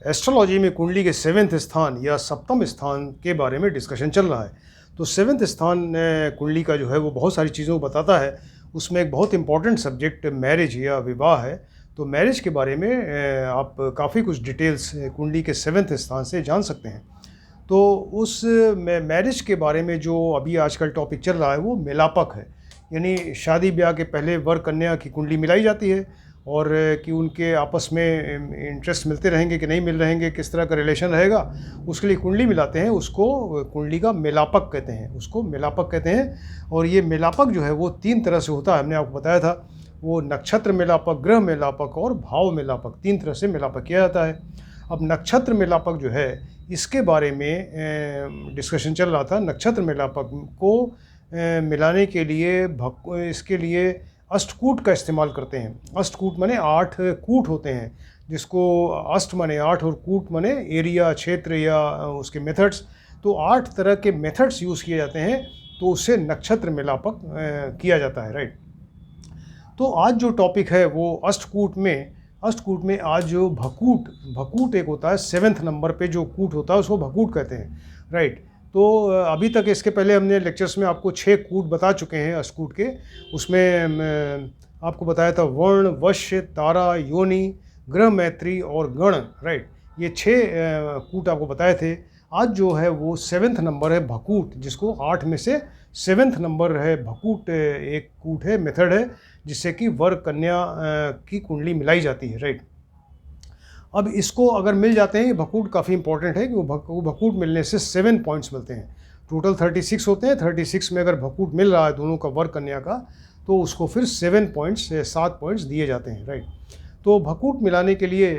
Astrology में कुंडली के सेवेंथ स्थान या सप्तम स्थान के बारे में डिस्कशन चल रहा है। तो सेवेंथ स्थान कुंडली का जो है वो बहुत सारी चीज़ों को बताता है। उसमें एक बहुत इंपॉर्टेंट सब्जेक्ट मैरिज या विवाह है। तो मैरिज के बारे में आप काफ़ी कुछ डिटेल्स कुंडली के सेवेंथ स्थान से जान सकते हैं। तो उस मैरिज के बारे में जो अभी आजकल टॉपिक चल रहा है वो मेलापक है, यानी शादी ब्याह के पहले वर कन्या की कुंडली मिलाई जाती है और कि उनके आपस में इंटरेस्ट मिलते रहेंगे कि नहीं मिल रहेंगे, किस तरह का रिलेशन रहेगा, उसके लिए कुंडली मिलाते हैं। उसको कुंडली का मेलापक कहते हैं, उसको मेलापक कहते हैं। और ये मेलापक जो है वो 3 तरह से होता है, हमने आपको बताया था। वो नक्षत्र मेलापक, ग्रह मेलापक और भाव मेलापक, 3 तरह से मेलापक किया जाता है। अब नक्षत्र मेलापक जो है इसके बारे में डिस्कशन चल रहा था। नक्षत्र मेलापक को मिलाने के लिए इसके लिए अष्टकूट का इस्तेमाल करते हैं। अष्टकूट माने 8 कूट होते हैं, जिसको अष्ट माने 8 और कूट माने एरिया, क्षेत्र या उसके मेथड्स। तो 8 तरह के मेथड्स यूज़ किए जाते हैं, तो उससे नक्षत्र मेलापक किया जाता है, राइट। तो आज जो टॉपिक है वो अष्टकूट में आज जो भकूट एक होता है, 7वें नंबर पे जो कूट होता है उसको भकूट कहते हैं, राइट। तो अभी तक इसके पहले हमने लेक्चर्स में आपको 6 कूट बता चुके हैं अष्टकूट के। उसमें आपको बताया था वर्ण, वश्य, तारा, योनि, ग्रह मैत्री और गण, राइट। ये 6 कूट आपको बताए थे। आज जो है वो 7वें नंबर है भकूट, जिसको 8 में से 7वें नंबर है भकूट। एक कूट है, मेथड है, जिससे कि वर कन्या की कुंडली मिलाई जाती है, राइट। अब इसको अगर मिल जाते हैं, ये भकूट काफ़ी इंपॉर्टेंट है कि वो भकूट मिलने से 7 पॉइंट्स मिलते हैं। टोटल 36 होते हैं। 36 में अगर भकूट मिल रहा है दोनों का, वर कन्या का, तो उसको फिर 7 पॉइंट्स, 7 पॉइंट्स दिए जाते हैं, राइट। तो भकूट मिलाने के लिए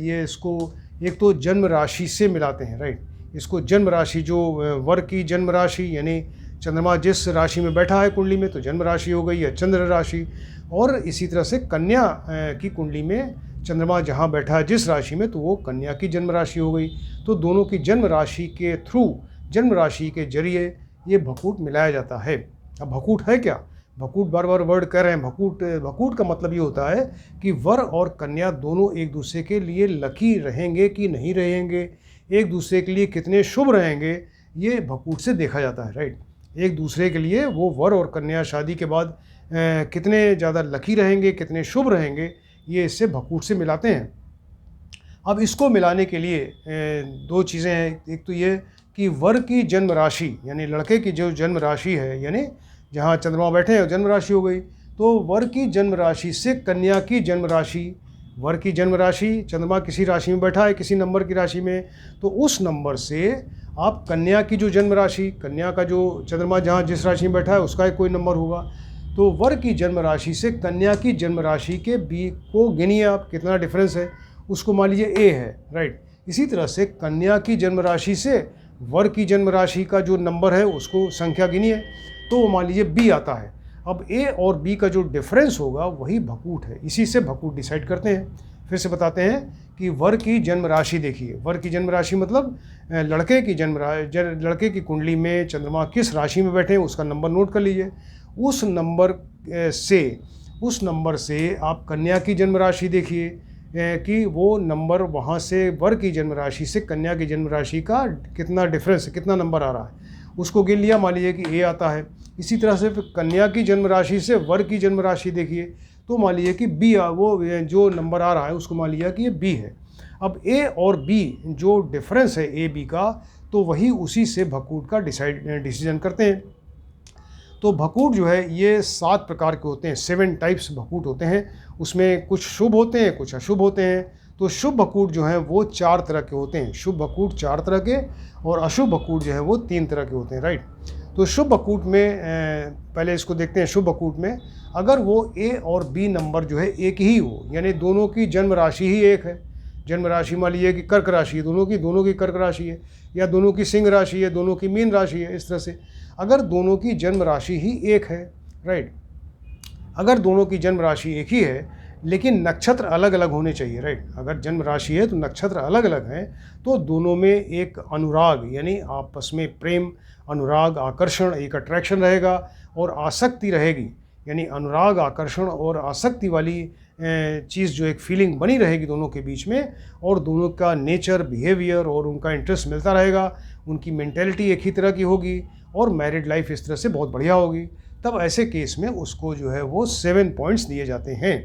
ये इसको एक तो जन्म राशि से मिलाते हैं, राइट। इसको जन्म राशि, जो वर की जन्म राशि, यानी चंद्रमा जिस राशि में बैठा है कुंडली में, तो जन्म राशि हो गई या चंद्र राशि। और इसी तरह से कन्या की कुंडली में चंद्रमा जहाँ बैठा है जिस राशि में, तो वो कन्या की जन्म राशि हो गई। तो दोनों की जन्म राशि के थ्रू, जन्म राशि के जरिए ये भकूट मिलाया जाता है। अब भकूट है क्या? भकूट बार बार वर्ड कर रहे हैं। भकूट का मतलब ये होता है कि वर और कन्या दोनों एक दूसरे के लिए लकी रहेंगे कि नहीं रहेंगे, एक दूसरे के लिए कितने शुभ रहेंगे, ये भकूट से देखा जाता है, राइट। एक दूसरे के लिए वो वर और कन्या शादी के बाद कितने ज़्यादा लकी रहेंगे, कितने शुभ रहेंगे, ये इससे भकूट से मिलाते हैं। अब इसको मिलाने के लिए 2 चीज़ें हैं। एक तो ये कि वर की जन्म राशि, यानी लड़के की जो जन्म राशि है, यानी जहाँ चंद्रमा बैठे हैं जन्म राशि हो गई, तो वर की जन्म राशि से कन्या की जन्म राशि, वर की जन्म राशि, चंद्रमा किसी राशि में बैठा है, किसी नंबर की राशि में, तो उस नंबर से आप कन्या की जो जन्म राशि, कन्या का जो चंद्रमा जहाँ जिस राशि में बैठा है उसका कोई नंबर होगा, तो वर की जन्म राशि से कन्या की जन्म राशि के बी को गिनिए आप, कितना डिफरेंस है, उसको मान लीजिए ए है, राइट। इसी तरह से कन्या की जन्म राशि से वर की जन्म राशि का जो नंबर है उसको संख्या गिनिए, तो वो मान लीजिए बी आता है। अब ए और बी का जो डिफरेंस होगा वही भकूट है। इसी से भकूट डिसाइड करते हैं। फिर से बताते हैं कि वर की जन्म राशि देखिए। वर की जन्म राशि मतलब लड़के की कुंडली में चंद्रमा किस राशि में बैठे हैं उसका नंबर नोट कर लीजिए। उस नंबर से आप कन्या की जन्म राशि देखिए कि वो नंबर वहाँ से वर की जन्म राशि से कन्या की जन्म राशि का कितना डिफरेंस है, कितना नंबर आ रहा है, उसको गिन लिया, मान लीजिए कि ए आता है। इसी तरह से फिर कन्या की जन्म राशि से वर की जन्म राशि देखिए, तो मान लीजिए कि बी, वो जो नंबर आ रहा है उसको मान लिया कि ये बी है। अब ए और बी जो डिफरेंस है ए बी का, तो वही उसी से भकूट का डिसीजन करते हैं। तो भकूट जो है ये 7 प्रकार के होते हैं, 7 टाइप्स भकूट होते हैं। उसमें कुछ शुभ होते हैं, कुछ अशुभ होते हैं। तो शुभ भकूट जो हैं वो 4 तरह के होते हैं। शुभ भकूट 4 तरह के और अशुभ भकूट जो है वो 3 तरह के होते हैं, राइट। तो शुभ भकूट में पहले इसको देखते हैं। शुभ भकूट में अगर वो ए और बी नंबर जो है एक ही हो, यानी दोनों की जन्म राशि ही एक है, जन्म राशि मान लीजिए कि कर्क राशि है, दोनों की कर्क राशि है, या दोनों की सिंह राशि है, दोनों की मीन राशि है, इस तरह से अगर दोनों की जन्म राशि ही एक है, राइट। अगर दोनों की जन्म राशि एक ही है लेकिन नक्षत्र अलग अलग होने चाहिए, राइट। अगर जन्म राशि है तो नक्षत्र अलग अलग हैं, तो दोनों में एक अनुराग, यानी आपस में प्रेम, अनुराग, आकर्षण, एक अट्रैक्शन रहेगा और आसक्ति रहेगी, यानी अनुराग, आकर्षण और आसक्ति वाली चीज़ जो एक फीलिंग बनी रहेगी दोनों के बीच में, और दोनों का नेचर, बिहेवियर और उनका इंटरेस्ट मिलता रहेगा, उनकी मेंटेलिटी एक ही तरह की होगी और मैरिड लाइफ इस तरह से बहुत बढ़िया होगी, तब ऐसे केस में उसको जो है वो 7 पॉइंट्स दिए जाते हैं।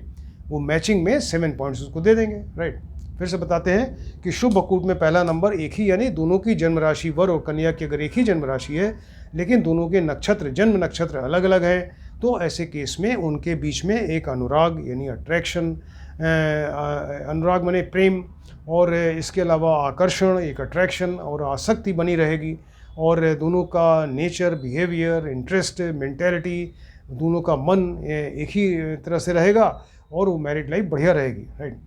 वो मैचिंग में 7 पॉइंट्स उसको दे देंगे, राइट। फिर से बताते हैं कि शुभ बकूट में पहला नंबर एक ही, यानी दोनों की जन्म राशि वर और कन्या की अगर एक ही जन्म राशि है लेकिन दोनों के नक्षत्र, जन्म नक्षत्र अलग अलग हैं, तो ऐसे केस में उनके बीच में एक अनुराग यानी अट्रैक्शन, अनुराग माने प्रेम, और इसके अलावा आकर्षण, एक अट्रैक्शन और आसक्ति बनी रहेगी, और दोनों का नेचर, बिहेवियर, इंटरेस्ट, मेंटेलिटी, दोनों का मन एक ही तरह से रहेगा और वो मैरिड लाइफ बढ़िया रहेगी, राइट।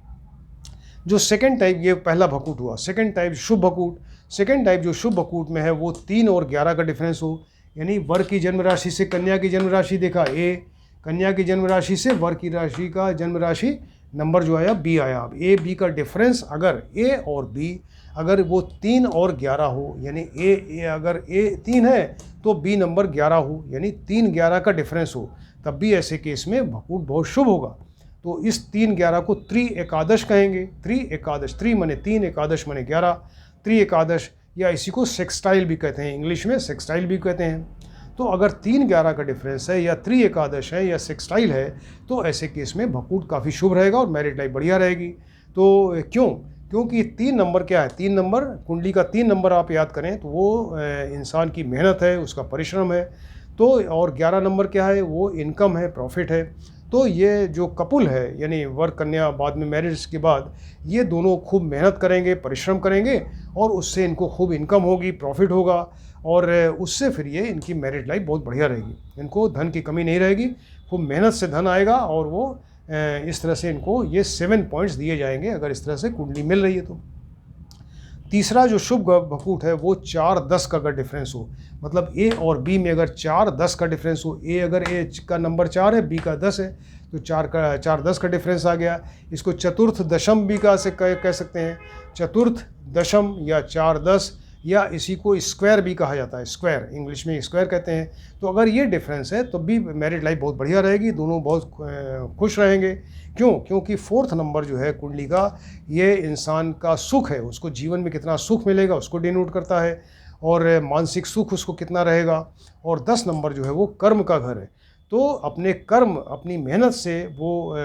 जो सेकंड टाइप, ये पहला भकूट हुआ, सेकंड टाइप शुभ भकूट। सेकंड टाइप जो शुभ भकूट में है वो 3 और 11 का डिफरेंस हो, यानी वर की जन्म राशि से कन्या की जन्म राशि देखा ए, कन्या की जन्म राशि से वर की राशि का जन्म राशि नंबर जो आया बी आया। अब ए बी का डिफरेंस अगर ए और बी अगर वो 3 और 11 हो, यानी ए अगर ए 3 है तो बी नंबर 11 हो, यानी 3-11 का डिफरेंस हो, तब भी ऐसे केस में भकूट बहुत शुभ होगा। तो इस 3-11 को त्रि एकादश कहेंगे। त्रि एकादश, त्रि माने 3, एकादश माने 11, त्रि एकादश, या इसी को सेक्सटाइल भी कहते हैं, इंग्लिश में सेक्सटाइल भी कहते हैं। तो अगर 3-11 का डिफरेंस है या त्रि एकादश है या सेक्सटाइल है तो ऐसे केस में भकूट काफ़ी शुभ रहेगा और मैरिड लाइफ बढ़िया रहेगी। तो क्यों? क्योंकि 3 नंबर क्या है, 3 नंबर कुंडली का 3 नंबर आप याद करें तो वो इंसान की मेहनत है, उसका परिश्रम है। तो और 11 नंबर क्या है, वो इनकम है, प्रॉफिट है। तो ये जो कपुल है यानी वर कन्या बाद में मैरिज के बाद ये दोनों खूब मेहनत करेंगे, परिश्रम करेंगे और उससे इनको खूब इनकम होगी, प्रॉफिट होगा, और उससे फिर ये इनकी मैरिड लाइफ बहुत बढ़िया रहेगी। इनको धन की कमी नहीं रहेगी, खूब मेहनत से धन आएगा और वो इस तरह से इनको ये 7 पॉइंट्स दिए जाएंगे अगर इस तरह से कुंडली मिल रही है तो। तीसरा जो शुभ भकूट है वो 4-10 का अगर डिफरेंस हो, मतलब ए और बी में अगर 4-10 का डिफरेंस हो, ए अगर ए का नंबर 4 है, बी का 10 है, तो 4-10 का डिफरेंस आ गया। इसको चतुर्थ दशम भी कह सकते हैं, चतुर्थ दशम या 4-10, या इसी को स्क्वायर भी कहा जाता है, स्क्वायर, इंग्लिश में स्क्वायर कहते हैं। तो अगर ये डिफरेंस है तो भी मैरिड लाइफ बहुत बढ़िया रहेगी, दोनों बहुत खुश रहेंगे। क्यों? क्योंकि 4th नंबर जो है कुंडली का ये इंसान का सुख है, उसको जीवन में कितना सुख मिलेगा उसको डिनोट करता है, और मानसिक सुख उसको कितना रहेगा। और 10 नंबर जो है वो कर्म का घर है, तो अपने कर्म, अपनी मेहनत से वो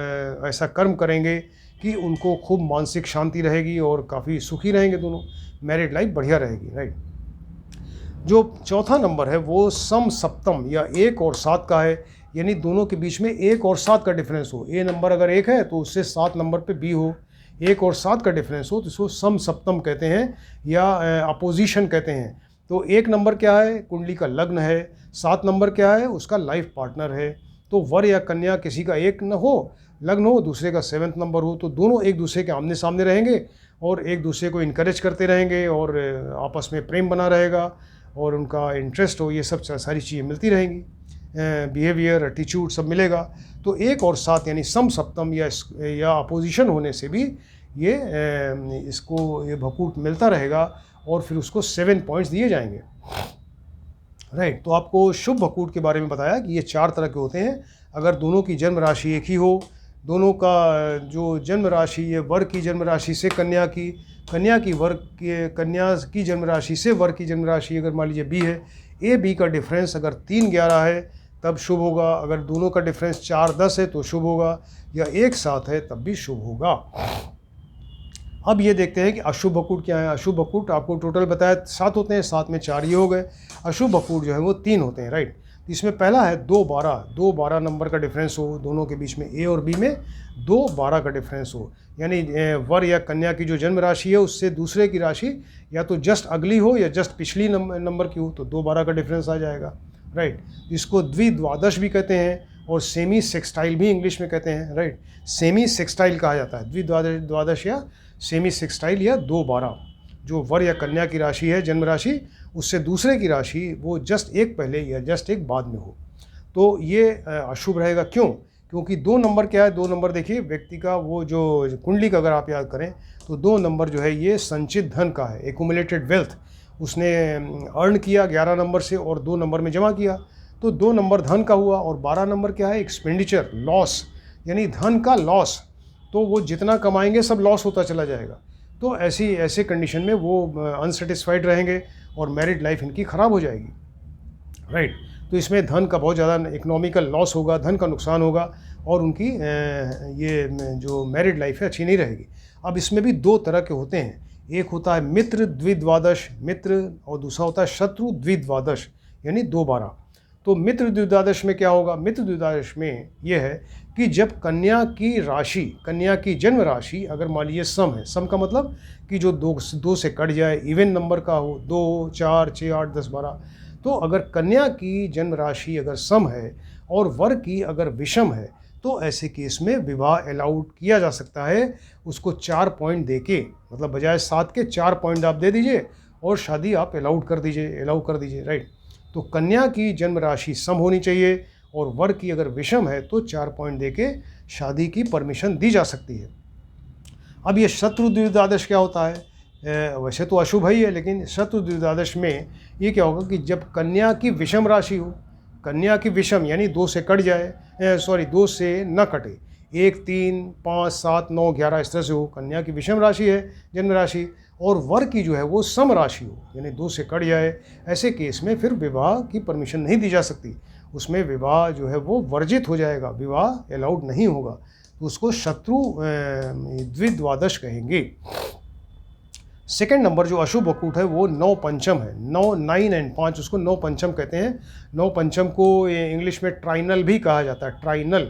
ऐसा कर्म करेंगे कि उनको खूब मानसिक शांति रहेगी और काफ़ी सुखी रहेंगे दोनों, मैरिड लाइफ बढ़िया रहेगी, राइट। जो चौथा नंबर है वो सम सप्तम या 1 और 7 का है, यानी दोनों के बीच में 1 और 7 का डिफरेंस हो। ए नंबर अगर 1 है तो उससे 7 नंबर पे बी हो, 1 और 7 का डिफरेंस हो तो इसको सम सप्तम कहते हैं या अपोजिशन कहते हैं। तो 1 नंबर क्या है, कुंडली का लग्न है, 7 नंबर क्या है, उसका लाइफ पार्टनर है। तो वर या कन्या किसी का 1 न हो, लग्न हो, दूसरे का 7th नंबर हो, तो दोनों एक दूसरे के आमने सामने रहेंगे और एक दूसरे को इनकरेज करते रहेंगे और आपस में प्रेम बना रहेगा और उनका इंटरेस्ट हो, ये सब सारी चीज़ें मिलती रहेंगी, बिहेवियर, एटीट्यूड सब मिलेगा। तो 1 और 7 यानी सम सप्तम या अपोजिशन होने से भी ये इसको ये भकूट मिलता रहेगा और फिर उसको 7 पॉइंट्स दिए जाएंगे, राइट। तो आपको शुभ भकूट के बारे में बताया कि ये 4 तरह के होते हैं। अगर दोनों की जन्म राशि एक ही हो, दोनों का जो जन्म राशि ये वर की जन्म राशि से कन्या की, कन्या की जन्म राशि से वर की जन्म राशि अगर मान लीजिए बी है, ए बी का डिफरेंस अगर 3-11 है तब शुभ होगा, अगर दोनों का डिफरेंस 4-10 है तो शुभ होगा, या 1-7 है तब भी शुभ होगा। अब ये देखते हैं कि अशुभ भकूट क्या है। अशुभ भकूट आपको टोटल बताया 7 होते हैं, 7 में 4 ये हो गए। अशुभ भकूट जो है वो 3 होते हैं, राइट। इसमें पहला है 2-12 नंबर का डिफरेंस हो, दोनों के बीच में ए और बी में 2-12 का डिफरेंस हो, यानी वर या कन्या की जो जन्म राशि है उससे दूसरे की राशि या तो जस्ट अगली हो या जस्ट पिछली नंबर की हो, तो 2-12 का डिफरेंस आ जाएगा, राइट। इसको द्विद्वादश भी कहते हैं और सेमी सेक्सटाइल भी इंग्लिश में कहते हैं, राइट। सेमी सेक्सटाइल कहा जाता है, द्विद्वादश या सेमी सेक्सटाइल या 2-12। जो वर या कन्या की राशि है जन्म राशि उससे दूसरे की राशि वो जस्ट एक पहले या जस्ट एक बाद में हो, तो ये अशुभ रहेगा। क्यों? क्योंकि 2 नंबर क्या है, 2 नंबर देखिए व्यक्ति का वो जो कुंडली का अगर आप याद करें तो 2 नंबर जो है ये संचित धन का है, एक्यूमुलेटेड वेल्थ उसने अर्न किया 11 नंबर से और 2 नंबर में जमा किया, तो 2 नंबर धन का हुआ। और 12 नंबर क्या है, एक्सपेंडिचर, लॉस, यानी धन का लॉस। तो वो जितना कमाएंगे सब लॉस होता चला जाएगा। तो ऐसे कंडीशन में वो अनसेटिस्फाइड रहेंगे और मैरिड लाइफ इनकी ख़राब हो जाएगी, राइट। तो इसमें धन का बहुत ज़्यादा इकोनॉमिकल लॉस होगा, धन का नुकसान होगा और उनकी ये जो मैरिड लाइफ है अच्छी नहीं रहेगी। अब इसमें भी दो तरह के होते हैं, एक होता है मित्र द्विद्वादश मित्र और दूसरा होता है शत्रु द्विद्वादश यानी 2-12। तो मित्र द्विद्वादश में क्या होगा? मित्र द्विद्वादश में ये है कि जब कन्या की राशि, कन्या की जन्म राशि अगर मान लीजिए सम है, सम का मतलब कि जो दो से कट जाए, इवन नंबर का हो, 2, 4, 6, 8, 10, 12। तो अगर कन्या की जन्म राशि अगर सम है और वर की अगर विषम है तो ऐसे केस में विवाह अलाउड किया जा सकता है। उसको 4 पॉइंट दे के, मतलब बजाय 7 के 4 पॉइंट आप दे दीजिए और शादी आप अलाउ कर दीजिए, राइट। तो कन्या की जन्म राशि सम होनी चाहिए और वर की अगर विषम है तो 4 पॉइंट दे के शादी की परमिशन दी जा सकती है। अब ये शत्रु द्विद्वादश क्या होता है? वैसे तो अशुभ ही है, लेकिन शत्रु द्विद्वादश में ये क्या होगा कि जब कन्या की विषम राशि हो, कन्या की विषम यानी 2 से कट जाए, 2 से न कटे, 1, 3, 5, 7, 9, 11 इस तरह से हो, कन्या की विषम राशि है जन्म राशि, और वर की जो है वो सम राशि हो यानी 2 से कट जाए, ऐसे केस में फिर विवाह की परमिशन नहीं दी जा सकती। उसमें विवाह जो है वो वर्जित हो जाएगा, विवाह अलाउड नहीं होगा। तो उसको शत्रु द्विद्वादश कहेंगे। सेकेंड नंबर जो अशुभ वकूट है वो 9 पंचम है। 9 एंड 5 उसको 9 पंचम कहते हैं। 9 पंचम को इंग्लिश में ट्राइनल भी कहा जाता है, ट्राइनल,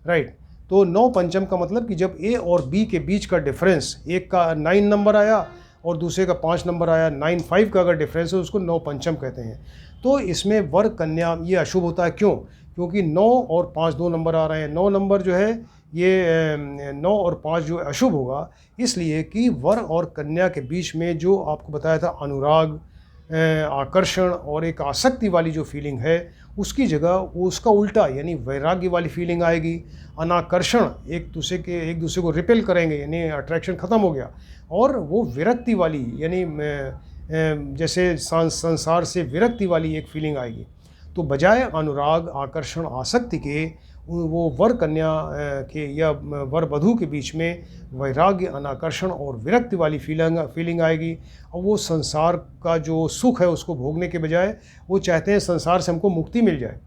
राइट। तो 9 पंचम का मतलब कि जब ए और बी के बीच का डिफरेंस, एक का 9 नंबर आया और दूसरे का 5 नंबर आया, 9, 5 का अगर डिफरेंस है उसको 9 पंचम कहते हैं। तो इसमें वर कन्या ये अशुभ होता है। क्यों? क्योंकि 9 और 5 2 नंबर आ रहे हैं। 9 नंबर जो है ये 9 और 5 जो अशुभ होगा, इसलिए कि वर और कन्या के बीच में जो आपको बताया था अनुराग, आकर्षण और एक आसक्ति वाली जो फीलिंग है, उसकी जगह उसका उल्टा यानी वैराग्य वाली फीलिंग आएगी। अनाकर्षण, एक दूसरे को रिपेल करेंगे यानी अट्रैक्शन ख़त्म हो गया, और वो विरक्ति वाली यानी जैसे संसार से विरक्ति वाली एक फीलिंग आएगी। तो बजाय अनुराग, आकर्षण, आसक्ति के वो वर कन्या के या वर वधू के बीच में वैराग्य, अनाकर्षण और विरक्ति वाली फीलिंग आएगी। और वो संसार का जो सुख है उसको भोगने के बजाय वो चाहते हैं संसार से हमको मुक्ति मिल जाए।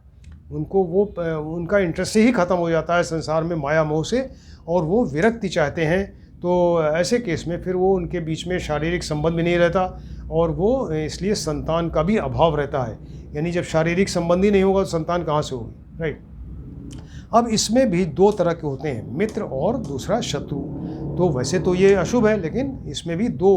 उनका इंटरेस्ट ही ख़त्म हो जाता है संसार में माया मोह से, और वो विरक्ति चाहते हैं। तो ऐसे केस में फिर वो उनके बीच में शारीरिक संबंध भी नहीं रहता, और वो इसलिए संतान का भी अभाव रहता है। यानी जब शारीरिक संबंध ही नहीं होगा तो संतान कहाँ से होगी, राइट। अब इसमें भी 2 तरह के होते हैं, मित्र और दूसरा शत्रु। तो वैसे तो ये अशुभ है, लेकिन इसमें भी 2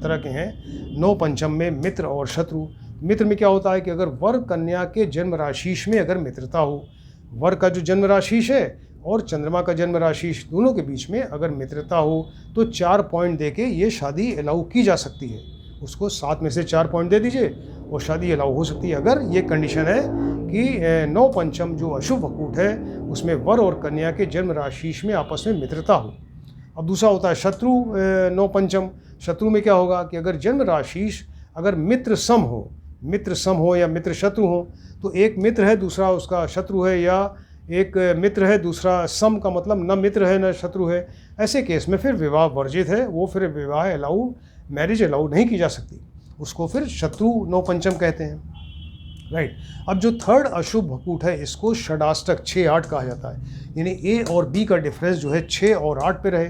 तरह के हैं। 9 पंचम में मित्र और शत्रु। मित्र में क्या होता है कि अगर वर कन्या के जन्म राशिश में अगर मित्रता हो, वर का जो जन्म राशिश है और चंद्रमा का जन्म राशिश दोनों के बीच में अगर मित्रता हो तो 4 पॉइंट देके ये शादी अलाउ की जा सकती है। उसको 7 में से 4 पॉइंट दे दीजिए और शादी अलाउ हो सकती है, अगर ये कंडीशन है कि 9 पंचम जो अशुभ वकूट है उसमें वर और कन्या के जन्म राशिश में आपस में मित्रता हो। अब दूसरा होता है शत्रु 9 पंचम। शत्रु में क्या होगा कि अगर जन्म राशिश अगर मित्र सम हो या मित्र शत्रु हो, तो एक मित्र है दूसरा उसका शत्रु है, या एक मित्र है दूसरा सम का मतलब न मित्र है न शत्रु है, ऐसे केस में फिर विवाह वर्जित है। वो फिर विवाह मैरिज अलाउ नहीं की जा सकती, उसको फिर शत्रु 9 पंचम कहते हैं, राइट। अब जो थर्ड अशुभ वकूट है इसको षडाष्टक 6-8 कहा जाता है। यानी ए और बी का डिफरेंस जो है 6 और 8 पे रहे।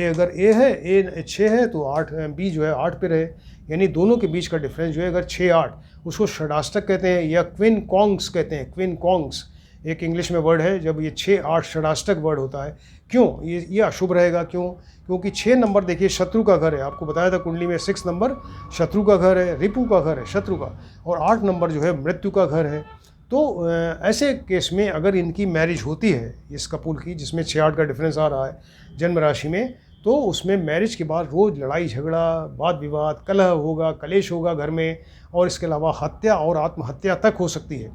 अगर ए है, ए 6 है तो 8 बी जो है 8 पे रहे, यानी दोनों के बीच का डिफरेंस जो है अगर 6-8, उसको षडाष्टक कहते हैं या क्विन कॉन्ग्स कहते हैं। क्विन कॉन्ग्स एक इंग्लिश में वर्ड है, जब ये 6-8 षडाष्टक वर्ड होता है। क्यों ये अशुभ रहेगा? क्योंकि 6 नंबर देखिए शत्रु का घर है, आपको बताया था कुंडली में 6 नंबर शत्रु का घर है, रिपु का घर है शत्रु का, और 8 नंबर जो है मृत्यु का घर है। तो ऐसे केस में अगर इनकी मैरिज होती है इस कपूल की, जिसमें 6-8 का डिफरेंस आ रहा है जन्म राशि में, तो उसमें मैरिज के बाद रोज़ लड़ाई झगड़ा, वाद विवाद, कलह होगा, कलेश होगा घर में, और इसके अलावा हत्या और आत्महत्या तक हो सकती है।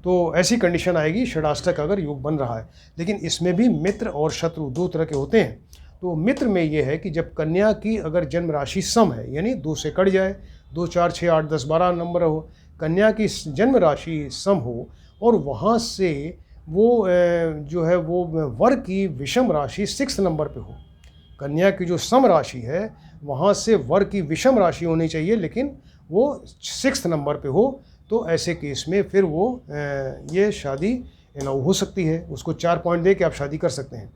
तो ऐसी कंडीशन आएगी षडाष्टक अगर योग बन रहा है। लेकिन इसमें भी मित्र और शत्रु 2 तरह के होते हैं। तो मित्र में ये है कि जब कन्या की अगर जन्म राशि सम है यानी 2 से कट जाए, 2, 4, 6, 8, 10, 12 नंबर हो, कन्या की जन्म राशि सम हो और वहाँ से जो है वो वर की विषम राशि 6 नंबर पे हो। कन्या की जो सम राशि है वहाँ से वर की विषम राशि होनी चाहिए, लेकिन वो 6 नंबर पे हो, तो ऐसे केस में फिर वो ये शादी अलाउ हो सकती है। उसको 4 पॉइंट दे के आप शादी कर सकते हैं।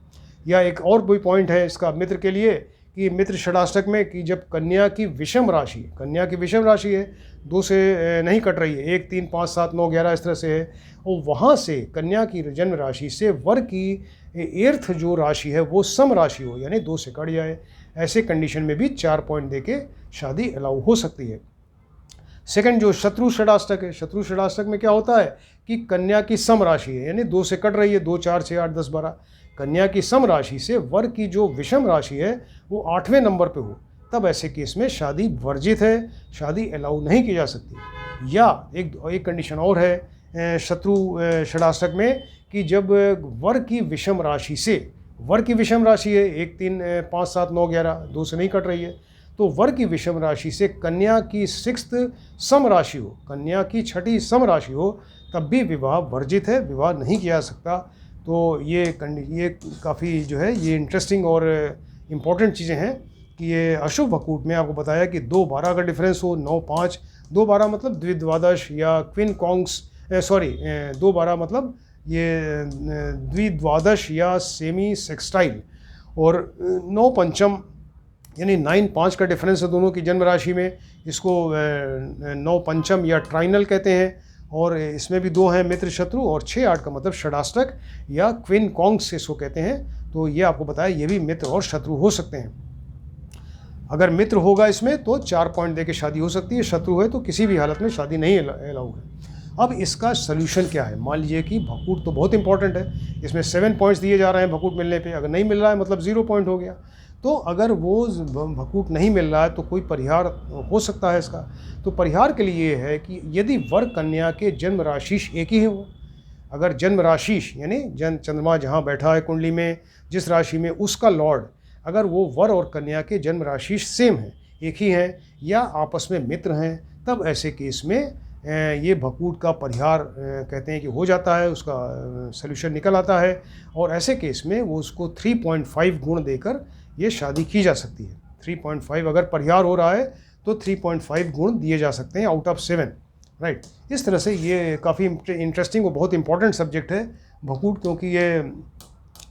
या एक और कोई पॉइंट है इसका मित्र के लिए कि मित्र षडाष्टक में कि जब कन्या की विषम राशि है, 2 से नहीं कट रही है, 1 3 5 7 9 11 इस तरह से है, और वहाँ से कन्या की जन्म राशि से वर की एर्थ जो राशि है वो सम राशि हो, यानी 2 से कट जाए, ऐसे कंडीशन में भी 4 पॉइंट दे के शादी अलाउ हो सकती है। सेकंड जो शत्रु षडाष्टक है, शत्रु षडाष्टक में क्या होता है कि कन्या की सम राशि है, यानी 2 से कट रही है, 2 4 6 8 10 12, कन्या की सम राशि से वर की जो विषम राशि है वो 8वें नंबर पे हो, तब ऐसे केस में शादी वर्जित है, शादी अलाउ नहीं की जा सकती। या एक कंडीशन और है शत्रु षडाष्टक में कि जब वर की विषम राशि से, वर की विषम राशि है 1 3 5 7 9 11, 2 से नहीं कट रही है, तो वर की विषम राशि से कन्या की 6th सम राशि हो, कन्या की 6ठी सम राशि हो, तब भी विवाह वर्जित है, विवाह नहीं किया जा सकता। तो ये काफ़ी जो है ये इंटरेस्टिंग और इम्पॉर्टेंट चीज़ें हैं कि ये अशुभ वकूट में आपको बताया कि 2 12 का डिफरेंस हो, 9 5, 2 12 मतलब द्विद्वादश या क्विन कॉन्ग्स, 2 12 मतलब ये द्विद्वादश या सेमी सेक्सटाइल, और 9 पंचम यानी 9 5 का डिफरेंस है दोनों की जन्म राशि में, इसको 9 पंचम या ट्राइनल कहते हैं। और इसमें भी 2 हैं मित्र शत्रु, और 6 8 का मतलब षडाष्टक या क्विन कॉन्ग्स इसको कहते हैं। तो ये आपको बताया ये भी मित्र और शत्रु हो सकते हैं। अगर मित्र होगा इसमें तो 4 पॉइंट दे के शादी हो सकती है, शत्रु है तो किसी भी हालत में शादी नहीं अलाउ है। अब इसका सोल्यूशन क्या है? मान लीजिए कि भकूट तो बहुत इंपॉर्टेंट है, इसमें 7 पॉइंट्स दिए जा रहे हैं भकूट मिलने पे, अगर नहीं मिल रहा है मतलब 0 पॉइंट हो गया। तो अगर वो भकूट नहीं मिल रहा है तो कोई परिहार हो सकता है इसका। तो परिहार के लिए ये है कि यदि वर कन्या के जन्म राशिश एक ही हो, अगर जन्म राशिश यानी चंद्रमा जहाँ बैठा है कुंडली में, जिस राशि में उसका लॉर्ड, अगर वो वर और कन्या के जन्म राशिश सेम है, एक ही हैं, या आपस में मित्र हैं, तब ऐसे केस में ये भकूट का परिहार कहते हैं कि हो जाता है, उसका सल्यूशन निकल आता है। और ऐसे केस में वो उसको 3.5 गुण देकर ये शादी की जा सकती है। 3.5 अगर परिहार हो रहा है तो 3.5 गुण दिए जा सकते हैं आउट ऑफ 7, राइट। इस तरह से ये काफ़ी इंटरेस्टिंग और बहुत इंपॉर्टेंट सब्जेक्ट है भकूट, क्योंकि ये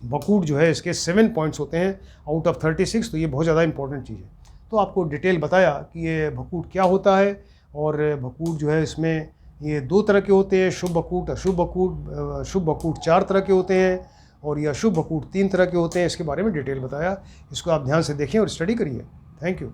भकूट जो है इसके 7 पॉइंट्स होते हैं आउट ऑफ 36, तो ये बहुत ज़्यादा इंपॉर्टेंट चीज़ है। तो आपको डिटेल बताया कि ये भकूट क्या होता है, और भकूट जो है इसमें ये 2 तरह के होते हैं, शुभ भकूट, अशुभ भकूट। शुभ भकूट 4 तरह के होते हैं और ये अशुभ भकूट 3 तरह के होते हैं। इसके बारे में डिटेल बताया, इसको आप ध्यान से देखें और स्टडी करिए। Thank you.